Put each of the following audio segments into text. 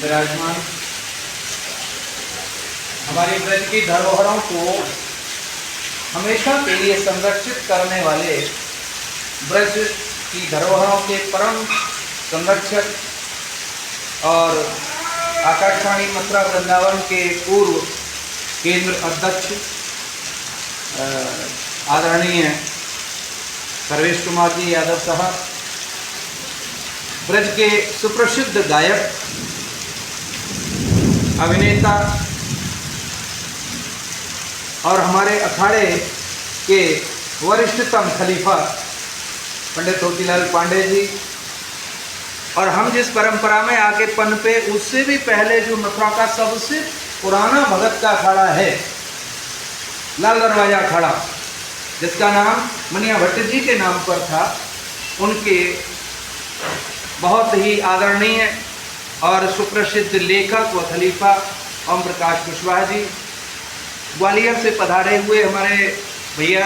विराजमान हमारे ब्रज की धरोहरों को हमेशा के लिए संरक्षित करने वाले ब्रज की धरोहरों के परम संरक्षक और आकाशवाणी मथुरा वृंदावन के पूर्व केंद्र अध्यक्ष आदरणीय सर्वेश कुमार जी यादव साहब, ब्रज के सुप्रसिद्ध गायक, अभिनेता और हमारे अखाड़े के वरिष्ठतम खलीफा पंडित मोतीलाल पांडे जी, और हम जिस परंपरा में आके पनपे उससे भी पहले जो मथुरा का सबसे पुराना भगत का अखाड़ा है, लाल दरवाजा अखाड़ा, जिसका नाम मनिया भट्ट जी के नाम पर था, उनके बहुत ही आदरणीय और सुप्रसिद्ध लेखक व खलीफा ओम प्रकाश कुशवाहा जी, ग्वालियर से पधारे हुए हमारे भैया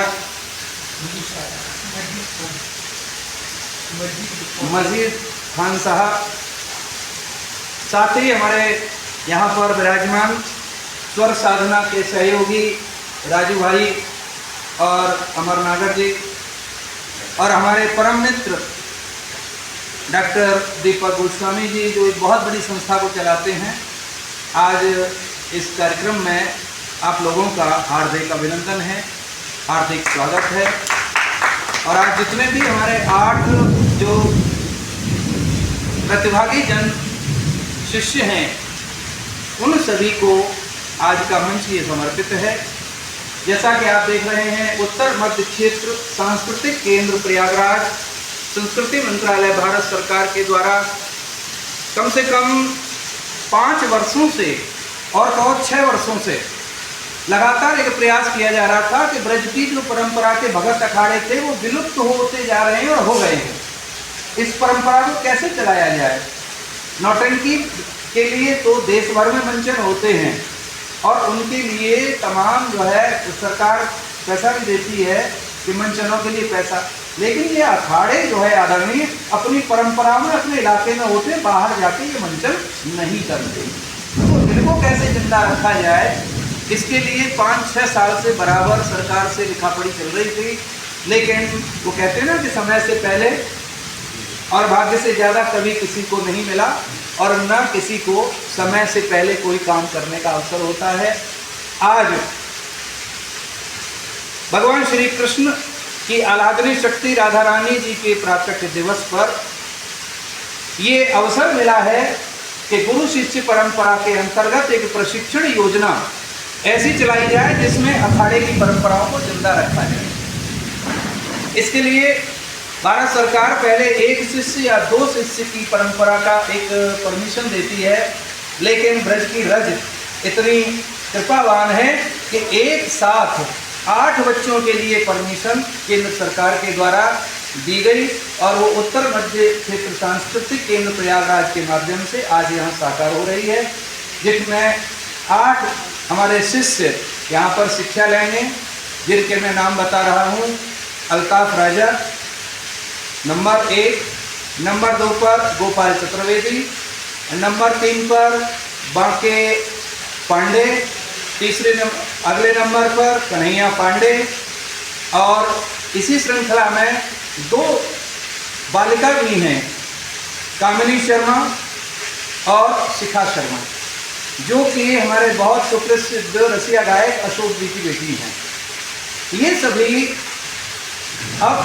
मजीद खान साहब, साथ ही हमारे यहाँ पर विराजमान स्वर साधना के सहयोगी राजू भाई और अमर नागर जी, और हमारे परम मित्र डॉक्टर दीपक गोस्वामी जी, जो एक बहुत बड़ी संस्था को चलाते हैं। आज इस कार्यक्रम में आप लोगों का हार्दिक अभिनंदन है, हार्दिक स्वागत है। और आज जितने भी हमारे 8 जो प्रतिभागी जन शिष्य हैं, उन सभी को आज का मंच ये समर्पित है। जैसा कि आप देख रहे हैं, उत्तर मध्य क्षेत्र सांस्कृतिक केंद्र प्रयागराज संस्कृति मंत्रालय भारत सरकार के द्वारा कम से कम 5 वर्षों से और तो 6 वर्षों से लगातार एक प्रयास किया जा रहा था कि ब्रज की जो परंपरा के भगत अखाड़े थे वो विलुप्त होते जा रहे हैं और हो गए हैं। इस परंपरा को कैसे चलाया जाए? नौटंकी के लिए तो देश भर में मंचन होते हैं और उनके लिए तमाम जो है सरकार पैसा भी देती है कि मंचनों के लिए पैसा, लेकिन ये अखाड़े जो है आदरणीय अपनी परंपरा में अपने इलाके में होते, बाहर जाके ये मंचन नहीं करते। तो इनको कैसे जिंदा रखा जाए, इसके लिए 5-6 साल से बराबर सरकार से लिखापढ़ी चल रही थी, लेकिन वो कहते हैं ना कि समय से पहले और भाग्य से ज़्यादा कभी किसी को नहीं मिला, और न किसी को समय से पहले कोई काम करने का अवसर होता है। आज भगवान श्री कृष्ण की आराधनीय शक्ति राधा रानी जी के प्राकट्य दिवस पर ये अवसर मिला है कि गुरु शिष्य परंपरा के अंतर्गत एक प्रशिक्षण योजना ऐसी चलाई जाए जिसमें अखाड़े की परंपराओं को जिंदा रखा जाए। इसके लिए भारत सरकार पहले 1 शिष्य या 2 शिष्य की परंपरा का एक परमिशन देती है, लेकिन ब्रज की रज इतनी कृपावान है कि एक साथ 8 बच्चों के लिए परमिशन केंद्र सरकार के द्वारा दी गई, और वो उत्तर मध्य क्षेत्र सांस्कृतिक केंद्र प्रयागराज के माध्यम से आज यहाँ साकार हो रही है, जिसमें 8 हमारे शिष्य यहाँ पर शिक्षा लेंगे, जिनके मैं नाम बता रहा हूँ। अल्ताफ राजा नंबर 1, नंबर 2 पर गोपाल चतुर्वेदी, नंबर 3 पर बांके पांडे, अगले नंबर पर कन्हैया पांडे, और इसी श्रृंखला में 2 बालिका भी हैं, कामिनी शर्मा और शिखा शर्मा, जो कि हमारे बहुत सुप्रसिद्ध रसिया गायक अशोक जी की बेटी हैं। ये सभी अब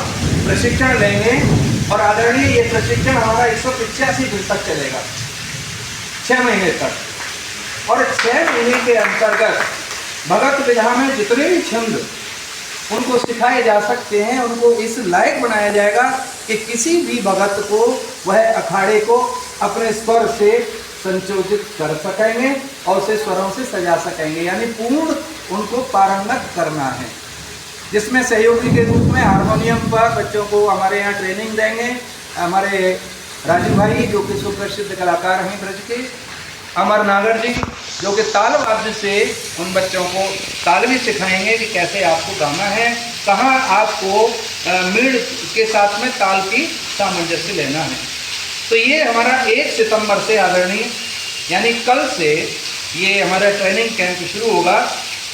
प्रशिक्षण लेंगे, और आदरणीय ये प्रशिक्षण हमारा 185 दिन तक चलेगा, 6 महीने तक। और 6 महीने के अंतर्गत भगत विधा में जितने भी छंद उनको सिखाए जा सकते हैं, उनको इस लायक बनाया जाएगा कि किसी भी भगत को वह अखाड़े को अपने स्वर से संयोजित कर सकेंगे और उसे स्वरों से सजा सकेंगे, यानी पूर्ण उनको पारंगत करना है। जिसमें सहयोगी के रूप में हारमोनियम पर बच्चों को हमारे यहाँ ट्रेनिंग देंगे हमारे राजू भाई, जो कि सुप्रसिद्ध कलाकार हैं ब्रज के, अमर नागर जी, जो कि ताल वाद्य से उन बच्चों को ताल भी सिखाएंगे कि कैसे आपको गाना है, कहाँ आपको मीड़ के साथ में ताल की सामंजस्य लेना है। तो ये हमारा 1 सितंबर से आदरणीय यानी कल से ये हमारा ट्रेनिंग कैंप शुरू होगा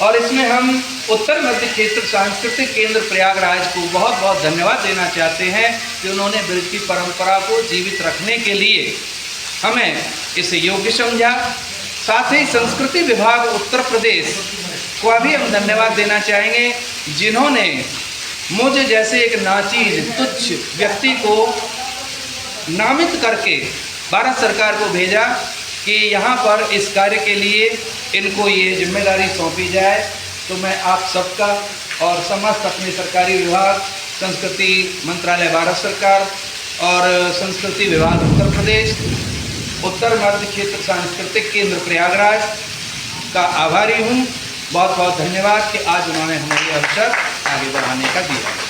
और इसमें हम उत्तर मध्य क्षेत्र सांस्कृतिक केंद्र प्रयागराज को बहुत बहुत धन्यवाद देना चाहते हैं कि उन्होंने ब्रज की परंपरा को जीवित रखने के लिए हमें इसे योग्य समझा। साथ ही संस्कृति विभाग उत्तर प्रदेश को भी हम धन्यवाद देना चाहेंगे, जिन्होंने मुझे जैसे एक नाचीज तुच्छ व्यक्ति को नामित करके भारत सरकार को भेजा कि यहाँ पर इस कार्य के लिए इनको ये जिम्मेदारी सौंपी जाए। तो मैं आप सबका और समस्त अपने सरकारी विभाग, संस्कृति मंत्रालय भारत सरकार और संस्कृति विभाग उत्तर प्रदेश, उत्तर मध्य क्षेत्र सांस्कृतिक केंद्र प्रयागराज का आभारी हूँ। बहुत बहुत धन्यवाद कि आज उन्होंने हमें ये अवसर आगे बढ़ाने का दिया।